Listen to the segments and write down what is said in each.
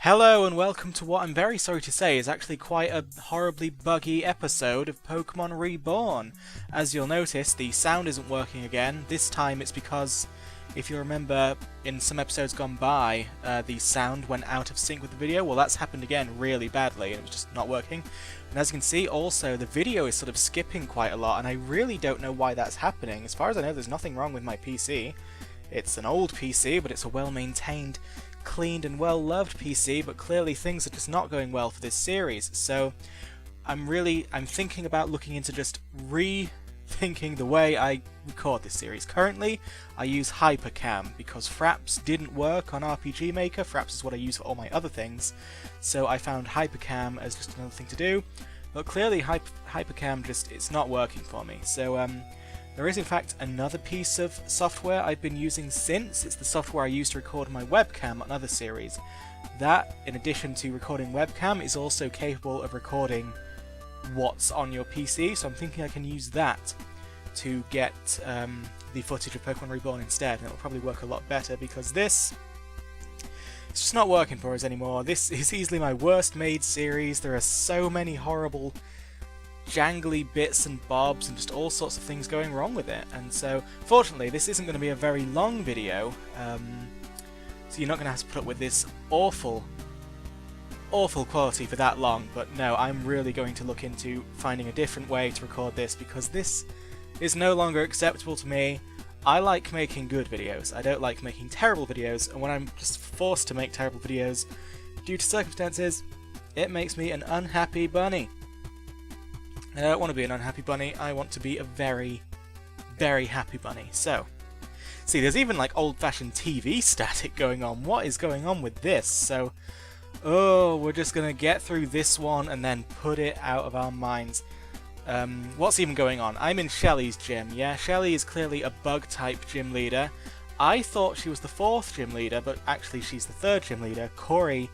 Hello and welcome to what I'm very sorry to say is actually quite a horribly buggy episode of Pokemon Reborn. As you'll notice, the sound isn't working again. This time it's because, if you remember, in some episodes gone by, the sound went out of sync with the video. Well, that's happened again really badly and it was just not working. And as you can see, also, the video is sort of skipping quite a lot and I really don't know why that's happening. As far as I know, there's nothing wrong with my PC. It's an old PC, but it's a well-maintained, cleaned and well-loved PC, but clearly things are just not going well for this series. So I'm thinking about looking into just rethinking the way I record this series. Currently, I use Hypercam because Fraps didn't work on RPG Maker. Fraps is what I use for all my other things, so I found Hypercam as just another thing to do. But clearly Hypercam it's not working for me. So there is in fact another piece of software I've been using since. It's the software I use to record my webcam on other series. That, in addition to recording webcam, is also capable of recording what's on your PC, so I'm thinking I can use that to get the footage of Pokemon Reborn instead, and it'll probably work a lot better because it's just not working for us anymore. This is easily my worst made series. There are so many horrible jangly bits and bobs and just all sorts of things going wrong with it, and so fortunately this isn't going to be a very long video, so you're not going to have to put up with this awful quality for that long. But no, I'm really going to look into finding a different way to record this because this is no longer acceptable to me. I like making good videos, I don't like making terrible videos, and when I'm just forced to make terrible videos due to circumstances, it makes me an unhappy bunny. I don't want to be an unhappy bunny, I want to be a very, very happy bunny. So, see, there's even like old-fashioned TV static going on. What is going on with this? So, we're just going to get through this one and then put it out of our minds. What's even going on? I'm in Shelly's gym, yeah? Shelly is clearly a bug-type gym leader. I thought she was the 4th gym leader, but actually she's the 3rd gym leader. Corey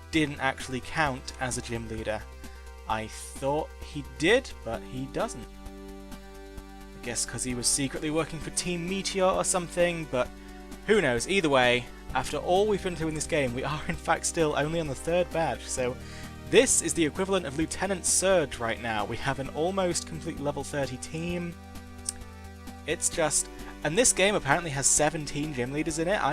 didn't actually count as a gym leader. I thought he did, but he doesn't. I guess because he was secretly working for Team Meteor or something, but who knows. Either way, after all we've been through in this game, we are in fact still only on the 3rd badge, so this is the equivalent of Lieutenant Surge right now. We have an almost complete level 30 team. It's just... and this game apparently has 17 gym leaders in it.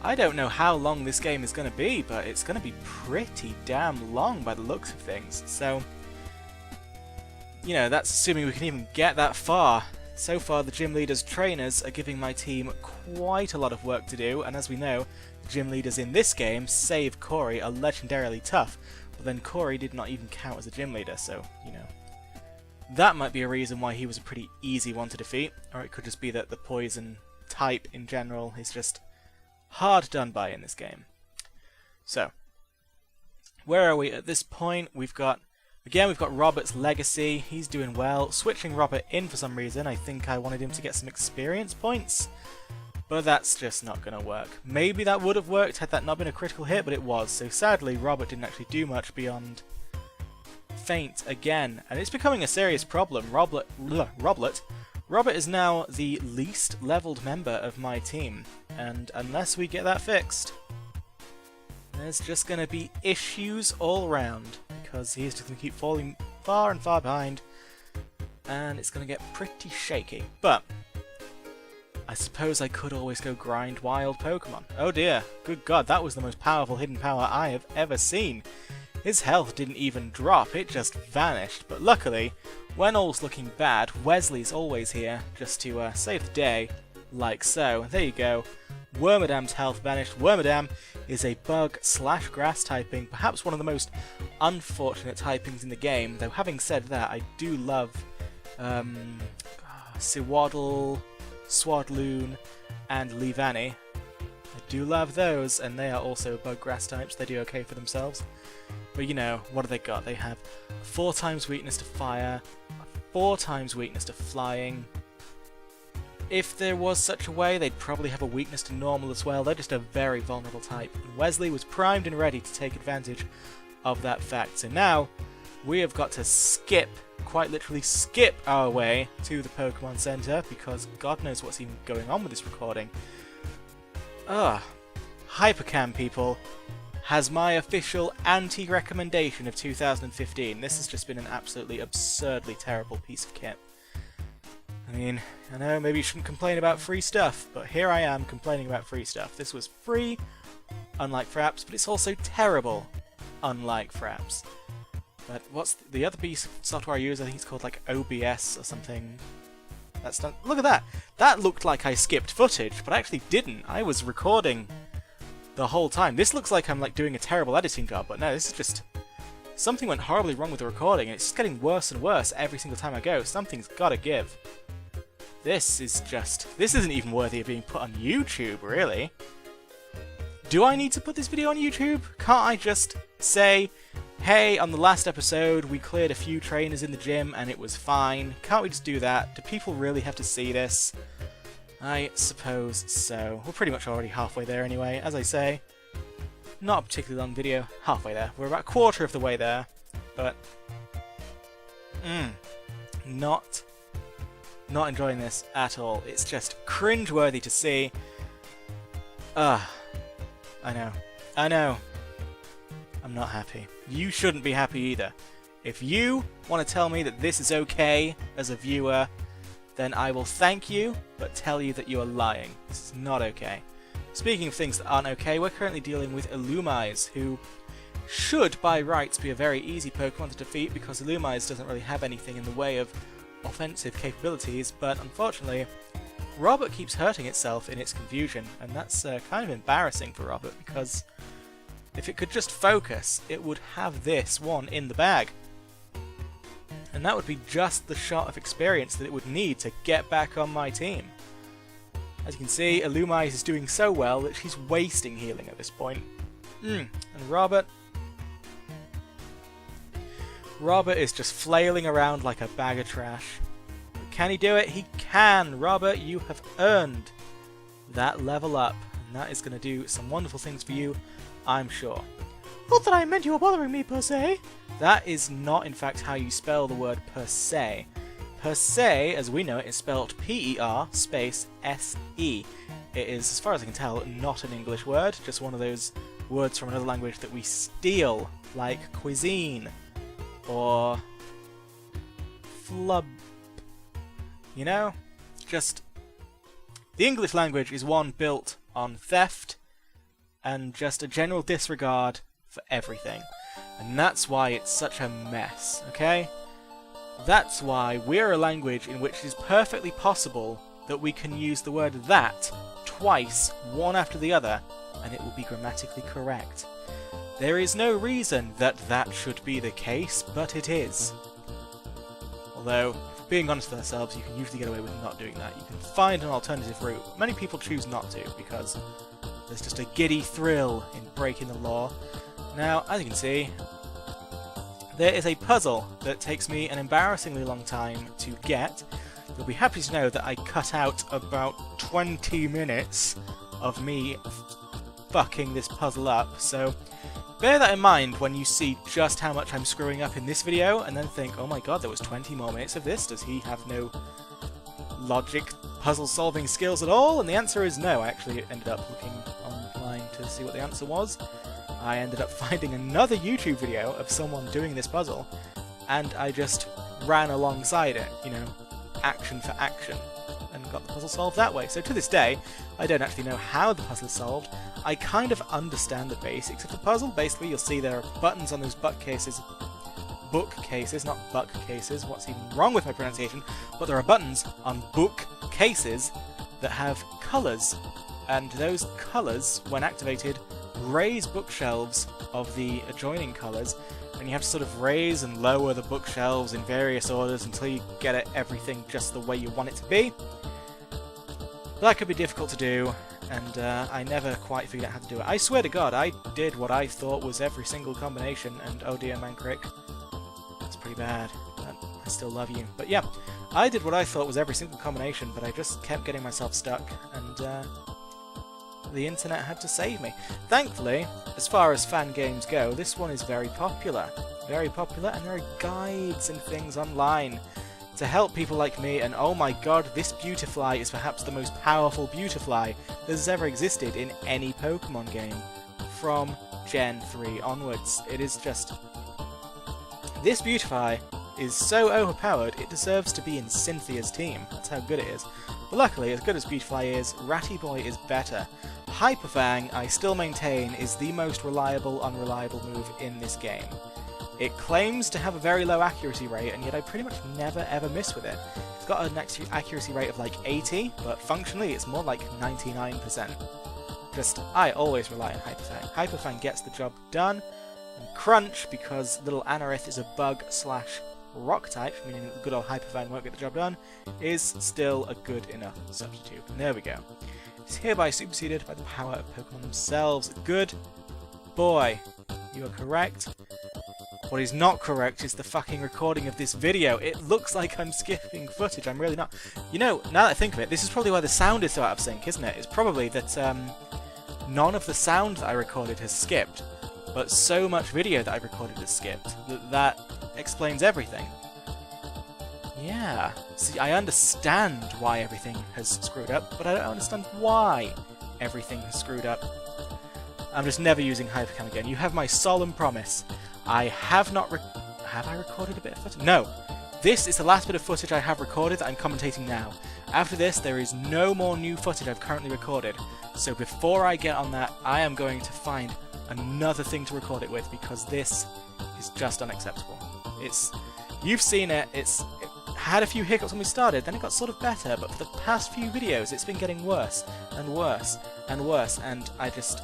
I don't know how long this game is going to be, but it's going to be pretty damn long by the looks of things. So, you know, that's assuming we can even get that far. So far, the gym leaders' trainers are giving my team quite a lot of work to do, and as we know, the gym leaders in this game, save Corey, are legendarily tough. But then Corey did not even count as a gym leader, so, you know, that might be a reason why he was a pretty easy one to defeat. Or it could just be that the poison type in general is just hard done by in this game. So, where are we at this point? We've got Robert's Legacy. He's doing well. Switching Robert in for some reason. I think I wanted him to get some experience points, but that's just not going to work. Maybe that would have worked had that not been a critical hit, but it was. So sadly, Robert didn't actually do much beyond faint again, and it's becoming a serious problem. Robert is now the least leveled member of my team, and unless we get that fixed, there's just going to be issues all around, because he's just going to keep falling far and far behind, and it's going to get pretty shaky. But I suppose I could always go grind wild Pokemon. Oh dear, good god, that was the most powerful hidden power I have ever seen. His health didn't even drop, it just vanished, but luckily, when all's looking bad, Wesley's always here, just to save the day, like so. There you go. Wormadam's health vanished. Wormadam is a bug/grass typing, perhaps one of the most unfortunate typings in the game, though having said that, I do love Sewaddle, Swadloon, and Leavanny. I do love those, and they are also bug/grass types. They do okay for themselves. But you know, what do they got? They have 4 times weakness to fire, 4 times weakness to flying. If there was such a way, they'd probably have a weakness to normal as well. They're just a very vulnerable type. And Wesley was primed and ready to take advantage of that fact. So now, we have got to skip, quite literally skip our way to the Pokemon Center, because God knows what's even going on with this recording. Hypercam, people. has my official anti-recommendation of 2015. This has just been an absolutely absurdly terrible piece of kit. I mean, I know maybe you shouldn't complain about free stuff, but here I am complaining about free stuff. This was free, unlike Fraps, but it's also terrible, unlike Fraps. But what's the other piece of software I use? I think it's called like OBS or something. That's done. Look at that! That looked like I skipped footage, but I actually didn't. I was recording the whole time. This looks like I'm like doing a terrible editing job, but no, this is just... something went horribly wrong with the recording, and it's just getting worse and worse every single time I go. Something's gotta give. This is just... this isn't even worthy of being put on YouTube, really. Do I need to put this video on YouTube? Can't I just say, hey, on the last episode we cleared a few trainers in the gym and it was fine? Can't we just do that? Do people really have to see this? I suppose so. We're pretty much already halfway there anyway, as I say. Not a particularly long video. Halfway there. We're about a quarter of the way there. But... Not enjoying this at all. It's just cringe-worthy to see. I know. I'm not happy. You shouldn't be happy either. If you want to tell me that this is okay as a viewer, then I will thank you, but tell you that you are lying. This is not okay. Speaking of things that aren't okay, we're currently dealing with Illumise, who should, by rights, be a very easy Pokemon to defeat because Illumise doesn't really have anything in the way of offensive capabilities, but unfortunately, Robert keeps hurting itself in its confusion, and that's kind of embarrassing for Robert because if it could just focus, it would have this one in the bag. And that would be just the shot of experience that it would need to get back on my team. As you can see, Illumise is doing so well that she's wasting healing at this point. And Robert is just flailing around like a bag of trash. Can he do it? He can! Robert, you have earned that level up, and that is going to do some wonderful things for you, I'm sure. Not that I meant you were bothering me, per se. That is not, in fact, how you spell the word per se. Per se, as we know it, is spelled P-E-R space S-E. It is, as far as I can tell, not an English word, just one of those words from another language that we steal, like cuisine, or flub. You know? Just... the English language is one built on theft and just a general disregard for everything. And that's why it's such a mess, okay? That's why we're a language in which it is perfectly possible that we can use the word that twice, one after the other, and it will be grammatically correct. There is no reason that that should be the case, but it is. Although, if being honest with ourselves, you can usually get away with not doing that. You can find an alternative route. Many people choose not to, because there's just a giddy thrill in breaking the law. Now, as you can see, there is a puzzle that takes me an embarrassingly long time to get. You'll be happy to know that I cut out about 20 minutes of me fucking this puzzle up, so bear that in mind when you see just how much I'm screwing up in this video, and then think, oh my god, there was 20 more minutes of this, does he have no logic puzzle solving skills at all? And the answer is no. I actually ended up looking online to see what the answer was. I ended up finding another YouTube video of someone doing this puzzle, and I just ran alongside it, you know, action for action, and got the puzzle solved that way. So to this day, I don't actually know how the puzzle is solved. I kind of understand the basics of the puzzle. Basically, you'll see there are buttons on those bookcases, not buckcases, what's even wrong with my pronunciation, but there are buttons on bookcases that have colours, and those colours, when activated, raise bookshelves of the adjoining colours, and you have to sort of raise and lower the bookshelves in various orders until you get it everything just the way you want it to be. That could be difficult to do, and I never quite figured out how to do it. I swear to God, I did what I thought was every single combination, and oh dear, Mancrick, that's pretty bad. I still love you. But yeah, I did what I thought was every single combination, but I just kept getting myself stuck, and the internet had to save me. Thankfully, as far as fan games go, this one is very popular. Very popular, and there are guides and things online to help people like me, and oh my god, this Beautifly is perhaps the most powerful Beautifly that has ever existed in any Pokemon game. from Gen 3 onwards. It is just... This Beautify is so overpowered, it deserves to be in Cynthia's team. That's how good it is. But luckily, as good as Beautify is, Ratty Boy is better. Hyper Fang, I still maintain, is the most reliable, unreliable move in this game. It claims to have a very low accuracy rate, and yet I pretty much never ever miss with it. It's got an accuracy rate of like 80, but functionally it's more like 99%. Just, I always rely on Hyper Fang. Hyper Fang gets the job done, and Crunch, because little Anorith is a bug slash rock type, meaning that the good old Hyper Fang won't get the job done, is still a good enough substitute. And there we go. It's hereby superseded by the power of Pokemon themselves. Good boy. You are correct. What is not correct is the fucking recording of this video. It looks like I'm skipping footage. I'm really not. You know, now that I think of it, this is probably why the sound is so out of sync, isn't it? It's probably that none of the sound that I recorded has skipped, but so much video that I recorded has skipped that explains everything. Yeah. See, I understand why everything has screwed up, but I don't understand why everything has screwed up. I'm just never using Hypercam again. You have my solemn promise. I have not have I recorded a bit of footage? No! This is the last bit of footage I have recorded that I'm commentating now. After this, there is no more new footage I've currently recorded. So before I get on that, I am going to find another thing to record it with, because this is just unacceptable. You've seen it, it had a few hiccups when we started, then it got sort of better, but for the past few videos it's been getting worse, and worse, and worse, and I just,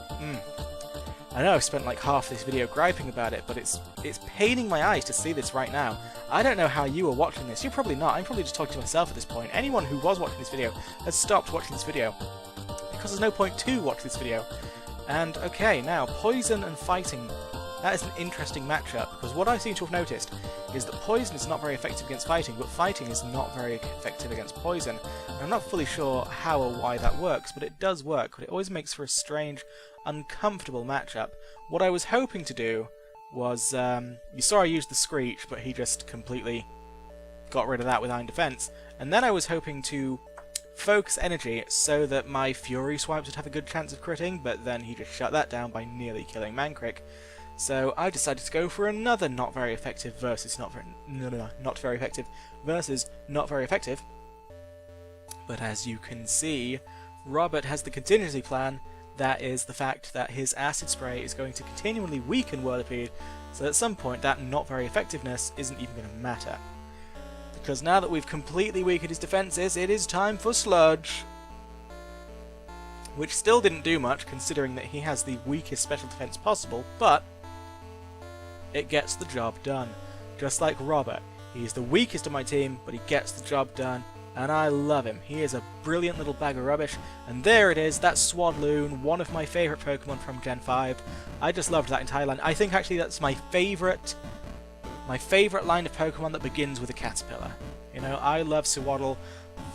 I know I've spent like half this video griping about it, but it's paining my eyes to see this right now. I don't know how you are watching this. You're probably not. I'm probably just talking to myself at this point. Anyone who was watching this video has stopped watching this video, because there's no point to watch this video. And okay, now, Poison and Fighting. That is an interesting matchup, because what I seem to have noticed is that Poison is not very effective against Fighting, but Fighting is not very effective against Poison. And I'm not fully sure how or why that works, but it does work, but it always makes for a strange, uncomfortable matchup. What I was hoping to do was, you saw I used the Screech, but he just completely got rid of that with Iron Defense, and then I was hoping to focus energy so that my Fury Swipes would have a good chance of critting, but then he just shut that down by nearly killing Mancrick. So I decided to go for another not very effective versus not very effective versus not very effective. But as you can see, Robert has the contingency plan. That is the fact that his Acid Spray is going to continually weaken Whirlipede, so at some point that not very effectiveness isn't even going to matter. Because now that we've completely weakened his defences, it is time for Sludge. Which still didn't do much, considering that he has the weakest special defense possible, but it gets the job done. Just like Robert. He's the weakest of my team, but he gets the job done, and I love him. He is a brilliant little bag of rubbish, and there it is, that's Swadloon, one of my favourite Pokemon from Gen 5. I just loved that entire line. I think actually that's my favourite line of Pokemon that begins with a Caterpillar. You know, I love Sewaddle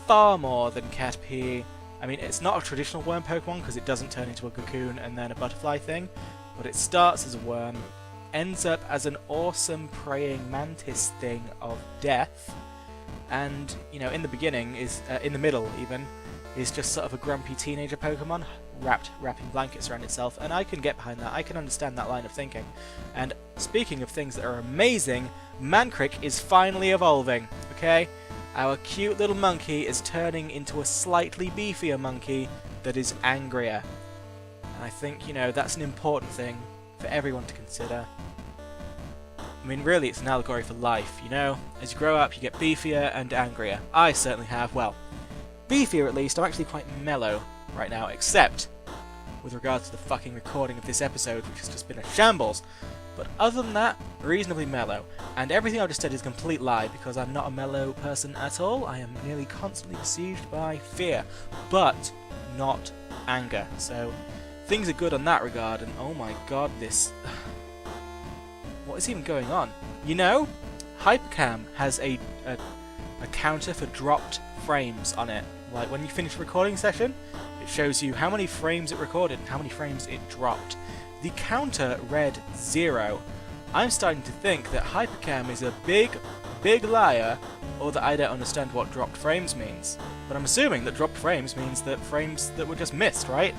far more than Caterpie. I mean, it's not a traditional worm Pokemon because it doesn't turn into a cocoon and then a butterfly thing, but it starts as a worm, ends up as an awesome praying mantis thing of death, and, you know, in the beginning is, in the middle even, is just sort of a grumpy teenager Pokemon wrapping blankets around itself, and I can get behind that. I can understand that line of thinking. And speaking of things that are amazing, Mancrick is finally evolving, okay? Our cute little monkey is turning into a slightly beefier monkey that is angrier. And I think, you know, that's an important thing for everyone to consider. I mean, really, it's an allegory for life, you know? As you grow up, you get beefier and angrier. I certainly have. Well, beefier at least. I'm actually quite mellow right now, except with regards to the fucking recording of this episode, which has just been a shambles. But other than that, reasonably mellow. And everything I've just said is a complete lie, because I'm not a mellow person at all. I am nearly constantly besieged by fear, but not anger. So things are good on that regard, and oh my god, this... what is even going on? You know, Hypercam has a counter for dropped frames on it. Like, when you finish a recording session, it shows you how many frames it recorded and how many frames it dropped. The counter read 0. I'm starting to think that Hypercam is a big liar, or that I don't understand what dropped frames means. But I'm assuming that dropped frames means that frames that were just missed, right?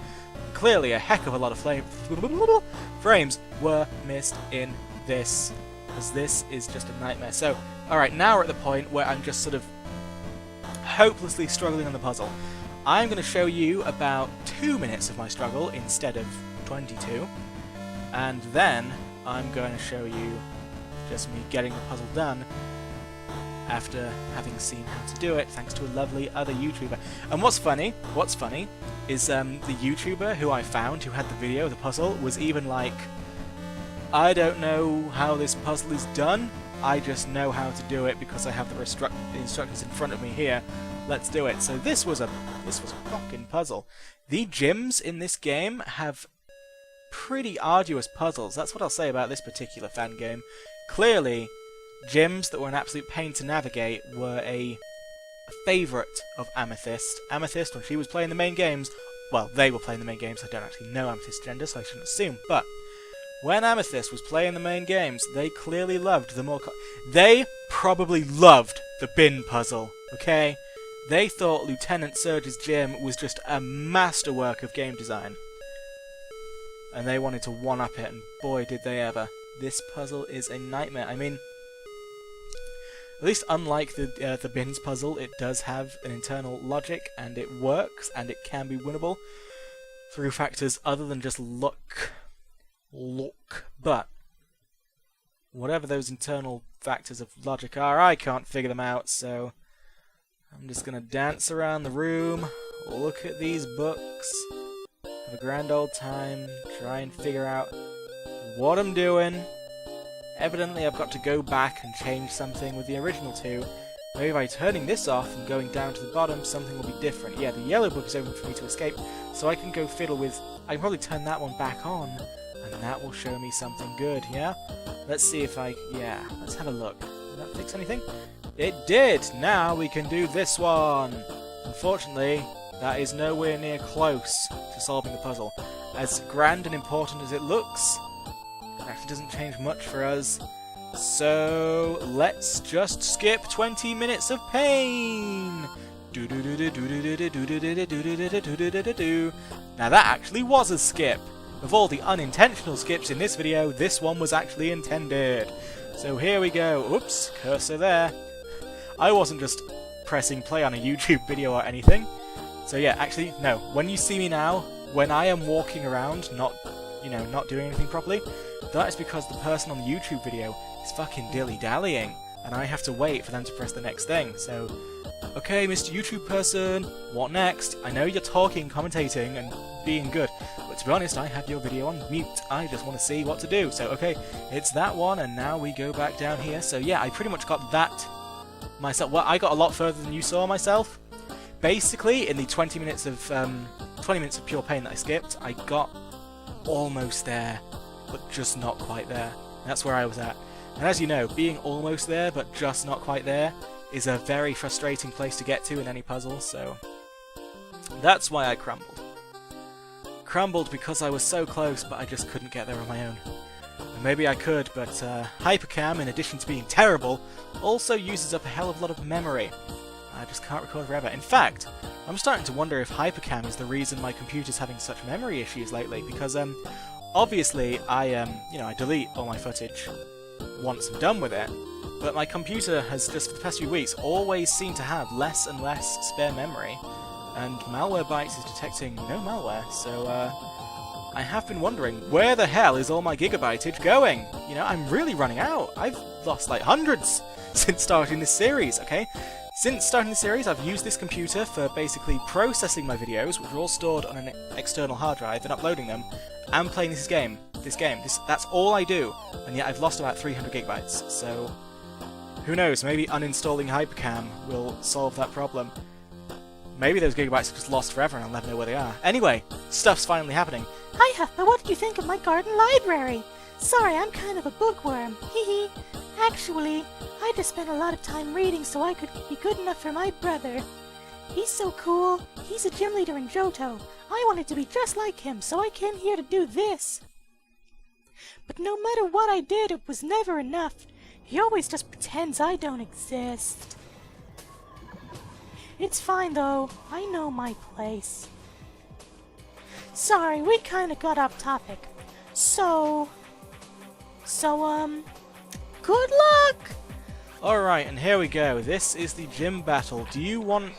Clearly a heck of a lot of frames were missed in this, because this is just a nightmare. So, alright, now we're at the point where I'm just sort of hopelessly struggling on the puzzle. I'm going to show you about 2 minutes of my struggle instead of 22, and then I'm going to show you just me getting the puzzle done after having seen how to do it, thanks to a lovely other YouTuber. And what's funny is the YouTuber who I found who had the video of the puzzle was even like, I don't know how this puzzle is done, I just know how to do it because I have the instructions in front of me here. Let's do it. So this was a fucking puzzle. The gyms in this game have pretty arduous puzzles. That's what I'll say about this particular fan game. Clearly, gyms that were an absolute pain to navigate were a favourite of Amethyst. Amethyst, when she was playing the main games, well, they were playing the main games, I don't actually know Amethyst's gender, so I shouldn't assume, but when Amethyst was playing the main games, they clearly loved the more... They probably loved the bin puzzle, okay? They thought Lieutenant Surge's gym was just a masterwork of game design. And they wanted to one-up it, and boy did they ever. This puzzle is a nightmare. I mean, at least unlike the bins puzzle, it does have an internal logic, and it works, and it can be winnable through factors other than just luck. But whatever those internal factors of logic are, I can't figure them out, so I'm just gonna dance around the room, look at these books, have a grand old time, try and figure out what I'm doing. Evidently I've got to go back and change something with the original two. Maybe by turning this off and going down to the bottom, something will be different. Yeah, the yellow book is open for me to escape, so I can go fiddle with... I can probably turn that one back on, and that will show me something good, yeah? Let's see if I... yeah, let's have a look. Did that fix anything? It did! Now we can do this one! Unfortunately, that is nowhere near close to solving the puzzle. As grand and important as it looks, it actually doesn't change much for us. So, let's just skip 20 minutes of pain! Now that actually was a skip! Of all the unintentional skips in this video, this one was actually intended. So here we go. Oops, cursor there. I wasn't just pressing play on a YouTube video or anything. So yeah, actually, no. When you see me now, when I am walking around, not doing anything properly, that is because the person on the YouTube video is fucking dilly-dallying, and I have to wait for them to press the next thing. So, okay, Mr. YouTube person, what next? I know you're talking, commentating, and being good, but to be honest, I have your video on mute. I just want to see what to do. So, okay, it's that one, and now we go back down here. So yeah, I pretty much got that myself. Well, I got a lot further than you saw myself. Basically, in the 20 minutes of pure pain that I skipped, I got almost there, but just not quite there. That's where I was at. And as you know, being almost there, but just not quite there, is a very frustrating place to get to in any puzzle, so that's why I crumbled. Crumbled because I was so close, but I just couldn't get there on my own. And maybe I could, but Hypercam, in addition to being terrible, also uses up a hell of a lot of memory. I just can't record forever. In fact, I'm starting to wonder if Hypercam is the reason my computer's having such memory issues lately, because obviously I delete all my footage once I'm done with it, but my computer has just for the past few weeks always seemed to have less and less spare memory, and Malwarebytes is detecting no malware, so I have been wondering, where the hell is all my gigabyteage going? You know, I'm really running out. I've lost like hundreds since starting this series, okay? Since starting the series, I've used this computer for basically processing my videos, which are all stored on an external hard drive, and uploading them, and playing this game. That's all I do, and yet I've lost about 300 gigabytes, so who knows, maybe uninstalling Hypercam will solve that problem. Maybe those gigabytes are just lost forever and I'll never know where they are. Anyway, stuff's finally happening. Hiya, but what did you think of my garden library? Sorry, I'm kind of a bookworm. Hee. Actually, I just spent a lot of time reading so I could be good enough for my brother. He's so cool. He's a gym leader in Johto. I wanted to be just like him, so I came here to do this. But no matter what I did, it was never enough. He always just pretends I don't exist. It's fine though, I know my place. Sorry, we kinda got off topic. Good luck! Alright, and here we go. This is the gym battle. Do you want,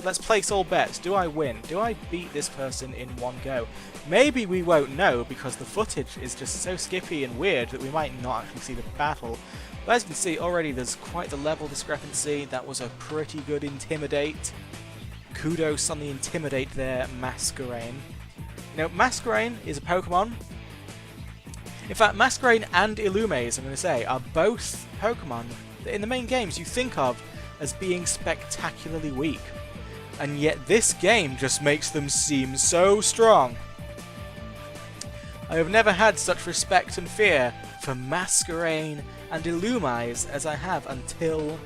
let's place all bets. Do I win? Do I beat this person in one go? Maybe we won't know because the footage is just so skippy and weird that we might not actually see the battle. But as you can see, already there's quite the level discrepancy. That was a pretty good Intimidate. Kudos on the Intimidate there, Masquerain. Masquerain is a Pokemon. In fact, Masquerain and Illumise, I'm going to say, are both Pokemon that in the main games you think of as being spectacularly weak. And yet this game just makes them seem so strong. I have never had such respect and fear for Masquerain and Illumise as I have until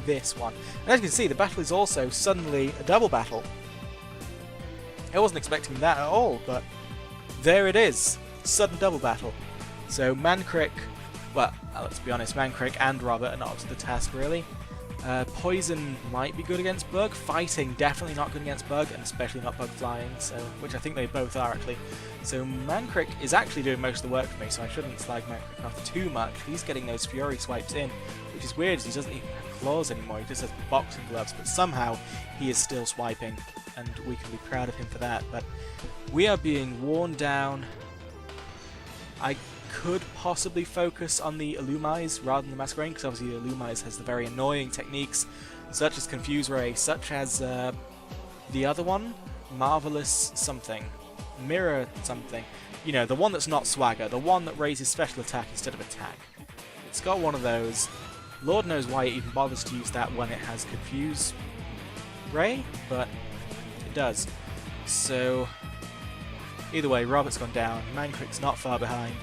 this one. And as you can see, the battle is also suddenly a double battle. I wasn't expecting that at all, but there it is. Sudden double battle. So Mancrick, well, let's be honest, Mancrick and Robert are not up to the task really. Poison might be good against Bug. Fighting, definitely not good against Bug, and especially not Bug Flying, so which I think they both are actually. So Mancrick is actually doing most of the work for me, so I shouldn't slag Mancrick off too much. He's getting those Fury swipes in, which is weird, he doesn't even have claws anymore, he just has boxing gloves, but somehow he is still swiping, and we can be proud of him for that. But we are being worn down. I could possibly focus on the Illumise rather than the Masquerain, because obviously the Illumise has the very annoying techniques, such as Confuse Ray, such as the other one, Marvelous something, Mirror something, the one that's not Swagger, the one that raises special attack instead of attack. It's got one of those. Lord knows why it even bothers to use that when it has Confuse Ray, but it does. So either way, Robert's gone down, Mancrick's not far behind.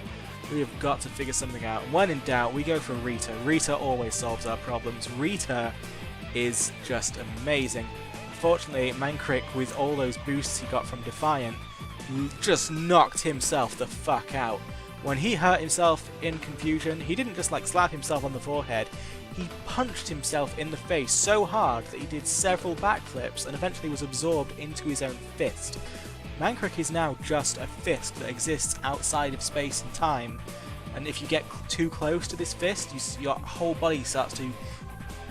We have got to figure something out. When in doubt, we go for Rita. Rita always solves our problems. Rita is just amazing. Unfortunately, Mancrick, with all those boosts he got from Defiant, just knocked himself the fuck out. When he hurt himself in Confusion, he didn't just slap himself on the forehead. He punched himself in the face so hard that he did several backflips and eventually was absorbed into his own fist. Mancrick is now just a fist that exists outside of space and time, and if you get too close to this fist, your whole body starts to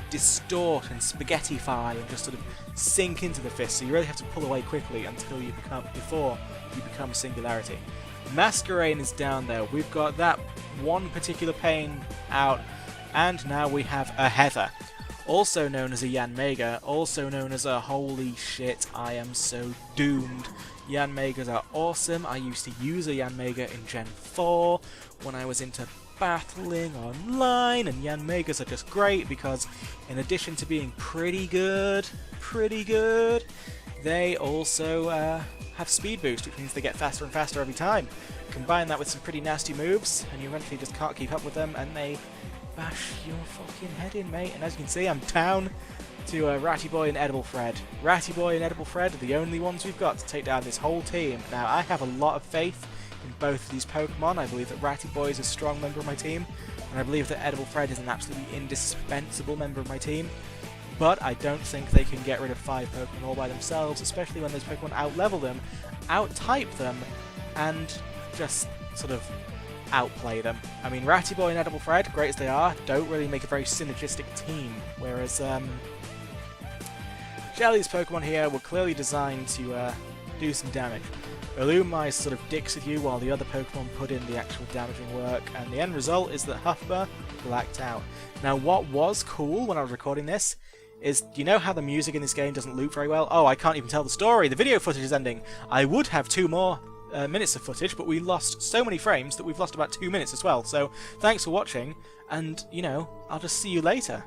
distort and spaghettify and just sort of sink into the fist, so you really have to pull away quickly before you become Singularity. Masquerain is down there. We've got that one particular pain out, and now we have a Heather, also known as a Yanmega, also known as a holy shit, I am so doomed. Yanmegas are awesome. I used to use a Yanmega in Gen 4 when I was into battling online, and Yanmegas are just great because in addition to being pretty good, they also have speed boost, which means they get faster and faster every time. Combine that with some pretty nasty moves, and you eventually just can't keep up with them, and they bash your fucking head in, mate. And as you can see, I'm down to Ratty Boy and Edible Fred. Ratty Boy and Edible Fred are the only ones we've got to take down this whole team. Now, I have a lot of faith in both of these Pokemon. I believe that Ratty Boy is a strong member of my team, and I believe that Edible Fred is an absolutely indispensable member of my team. But I don't think they can get rid of 5 Pokemon all by themselves, especially when those Pokemon out-level them, out-type them, and just sort of outplay them. I mean, Ratty Boy and Edible Fred, great as they are, don't really make a very synergistic team, whereas Jelly's Pokemon here were clearly designed to do some damage. Illumise sort of dicks with you while the other Pokemon put in the actual damaging work, and the end result is that Huffba blacked out. Now, what was cool when I was recording this is, you know how the music in this game doesn't loop very well? Oh, I can't even tell the story, the video footage is ending. I would have 2 more minutes of footage, but we lost so many frames that we've lost about 2 minutes as well. So, thanks for watching, and, I'll just see you later.